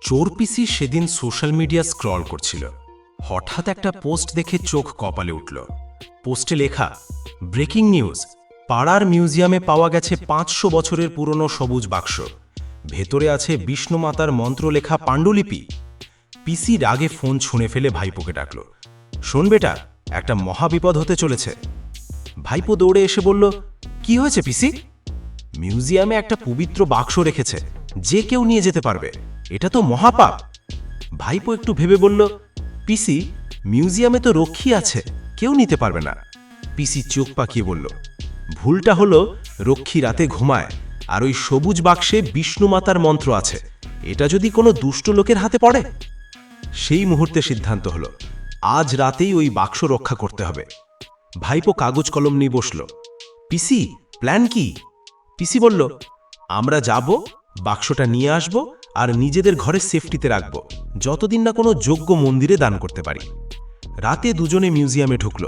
চোর পিসি সেদিন social media scroll করছিল। হঠাৎ একটা পোস্ট দেখে চোখ কপালে উঠল। পোস্টে লেখা, ব্রেকিং নিউজ, পাড়ার মিউজিয়ামে পাওয়া গেছে ৫০০ বছরের পুরনো সবুজ বাক্স। ভেতরে আছে বিষ্ণু মাতার মন্ত্র লেখা পাণ্ডুলিপি। পিসি রাগে ফোন ছুঁড়ে ফেলে ভাইপোকে ডাকল। শোন বেটা, একটা মহাবিপদ হতে চলেছে। ভাইপো দৌড়ে এসে বলল, কি হয়েছে পিসি? মিউজিয়ামে একটা পবিত্র বাক্স রেখেছে, যে কেউ নিয়ে যেতে পারবে। এটা তো মহাপাপ। ভাইপো একটু ভেবে বলল, পিসি, মিউজিয়ামে তো রক্ষী আছে, কেউ নিতে পারবে না। পিসি চোখ পাকিয়ে বলল, ভুলটা হলো রক্ষী রাতে ঘুমায়, আর ওই সবুজ বাক্সে বিষ্ণু মাতার মন্ত্র আছে। এটা যদি কোনো দুষ্ট লোকের হাতে পড়ে? সেই মুহূর্তে সিদ্ধান্ত হলো, আজ রাতেই ওই বাক্স রক্ষা করতে হবে। ভাইপো কাগজ কলম নিয়ে বসল। পিসি, প্ল্যান কি? পিসি বলল, আমরা যাব, বাক্সটা নিয়ে আসব, আর নিজেদের ঘরে সেফটিতে রাখব, যতদিন না কোনো যোগ্য মন্দিরে দান করতে পারি। রাতে দুজনে মিউজিয়ামে ঢুকল।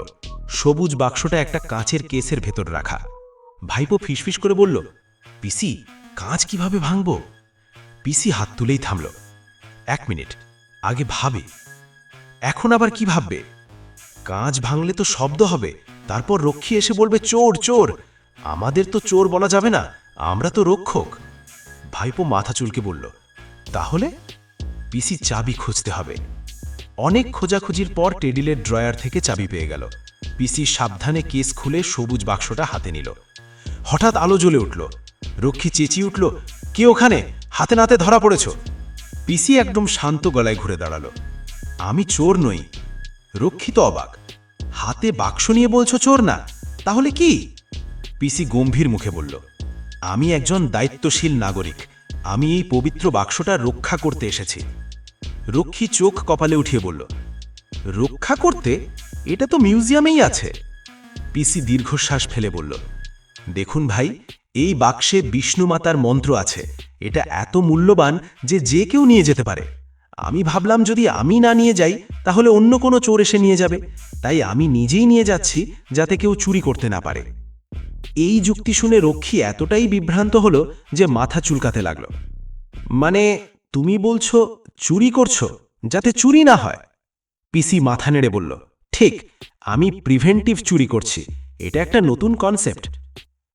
সবুজ বাক্সটা একটা কাঁচের কেসের ভেতর রাখা। ভাইপো ফিসফিস করে বলল, পিসি, কাঁচ কিভাবে ভাঙব? পিসি হাত তুলেই থামল। ১ মিনিট, আগে ভাবে। এখন আবার কি ভাববে? কাঁচ ভাঙলে তো শব্দ হবে, তারপর রক্ষী এসে বলবে, চোর চোর। আমাদের তো চোর বলা যাবে না, আমরা তো রক্ষক। ভাইপো মাথা চুলকে বলল, তাহলে? পিসি চাবি খুঁজতে হবে। অনেক খোঁজাখুঁজির পর টেবিলের ড্রয়ার থেকে চাবি পেয়ে গেল। পিসি সাবধানে কেস খুলে সবুজ বাক্সটা হাতে নিল। হঠাৎ আলো জ্বলে উঠল। রক্ষী চেঁচিয়ে উঠল, কে ওখানে? হাতে নাতে ধরা পড়েছ। পিসি একদম শান্ত গলায় ঘুরে দাঁড়ালো, আমি চোর নই। রক্ষী তো অবাক, হাতে বাক্স নিয়ে বলছো চোর না, তাহলে কি? পিসি গম্ভীর মুখে বলল, আমি একজন দায়িত্বশীল নাগরিক, আমি এই পবিত্র বাক্সটা রক্ষা করতে এসেছি। রক্ষী চোখ কপালে উঠিয়ে বলল, রক্ষা করতে? এটা তো মিউজিয়ামেই আছে। পিসি দীর্ঘশ্বাস ফেলে বলল, দেখুন ভাই, এই বাক্সে বিষ্ণু মাতার মন্ত্র আছে। এটা এত মূল্যবান যে যে কেউ নিয়ে যেতে পারে। আমি ভাবলাম যদি আমি না নিয়ে যাই তাহলে অন্য কোনো চোর এসে নিয়ে যাবে, তাই আমি নিজেই নিয়ে যাচ্ছি, যাতে কেউ চুরি করতে না পারে। এই যুক্তি শুনে রক্ষী এতটাই বিভ্রান্ত হলো যে মাথা চুলকাতে লাগলো। মানে, তুমি বলছো চুরি করছো যাতে চুরি না হয়? পিসি মাথা নেড়ে বলল, ঠিক, আমি প্রিভেন্টিভ চুরি করছি। এটা একটা নতুন কনসেপ্ট।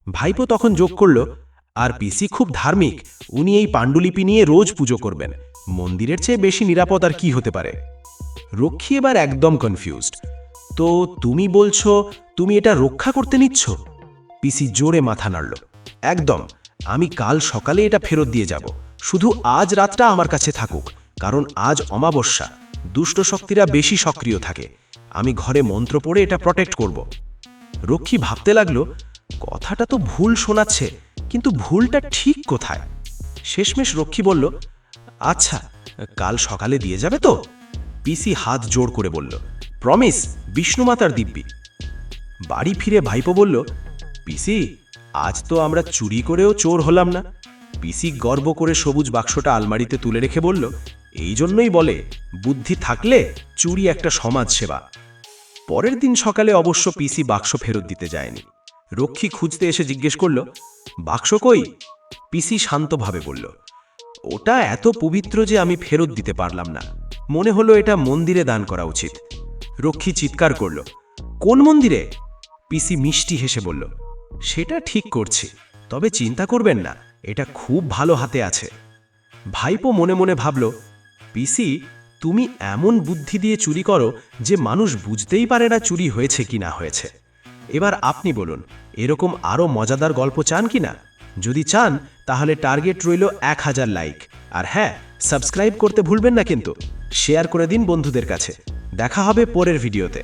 ভাইপো তখন যোগ করল, আর পিসি খুব ধার্মিক, উনি এই পাণ্ডুলিপি নিয়ে রোজ পুজো করবেন। মন্দিরের চেয়ে বেশি নিরাপদ আর কি হতে পারে? রক্ষী এবার একদম কনফিউজড। তো তুমি বলছো তুমি এটা রক্ষা করতে নিচ্ছ? পিসি জোরে মাথা নাড়ল, একদম। আমি কাল সকালে এটা ফেরত দিয়ে যাব, শুধু আজ রাতটা আমার কাছে থাকুক, কারণ আজ অমাবস্যা, দুষ্ট শক্তিরা বেশি সক্রিয় থাকে। আমি ঘরে মন্ত্র পড়ে এটা প্রটেক্ট করব। রক্ষী ভাবতে লাগলো, কথাটা তো ভুল শোনাচ্ছে, কিন্তু ভুলটা ঠিক কোথায়? শেষমেশ রক্ষী বলল, আচ্ছা, কাল সকালে দিয়ে যাবে তো? পিসি হাত জোর করে বলল, প্রমিস, বিষ্ণু মাতার দিব্যি। বাড়ি ফিরে ভাইপো বলল, পিসি, আজ তো আমরা চুরি করেও চোর হলাম না। পিসি গর্ব করে সবুজ বাক্সটা আলমারিতে তুলে রেখে বলল, এই জন্যই বলে, বুদ্ধি থাকলে চুরি একটা সমাজ সেবা। পরের দিন সকালে অবশ্য পিসি বাক্স ফেরত দিতে যায়নি। রক্ষী খুঁজতে এসে জিজ্ঞেস করল, বাক্স কই? পিসি শান্তভাবে বলল, ওটা এত পবিত্র যে আমি ফেরত দিতে পারলাম না। মনে হলো এটা মন্দিরে দান করা উচিত। রক্ষী চিৎকার করল, কোন মন্দিরে? পিসি মিষ্টি হেসে বলল, সেটা ঠিক করছি, তবে চিন্তা করবেন না, এটা খুব ভালো হাতে আছে। ভাইপো মনে মনে ভাবল, পিসি, তুমি এমন বুদ্ধি দিয়ে চুরি করো যে মানুষ বুঝতেই পারে না চুরি হয়েছে কি না হয়েছে। এবার আপনি বলুন, এরকম আরও মজাদার গল্প চান কি না? যদি চান তাহলে টার্গেট রইল 1000 লাইক। আর হ্যাঁ, সাবস্ক্রাইব করতে ভুলবেন না কিন্তু। শেয়ার করে দিন বন্ধুদের কাছে। দেখা হবে পরের ভিডিওতে।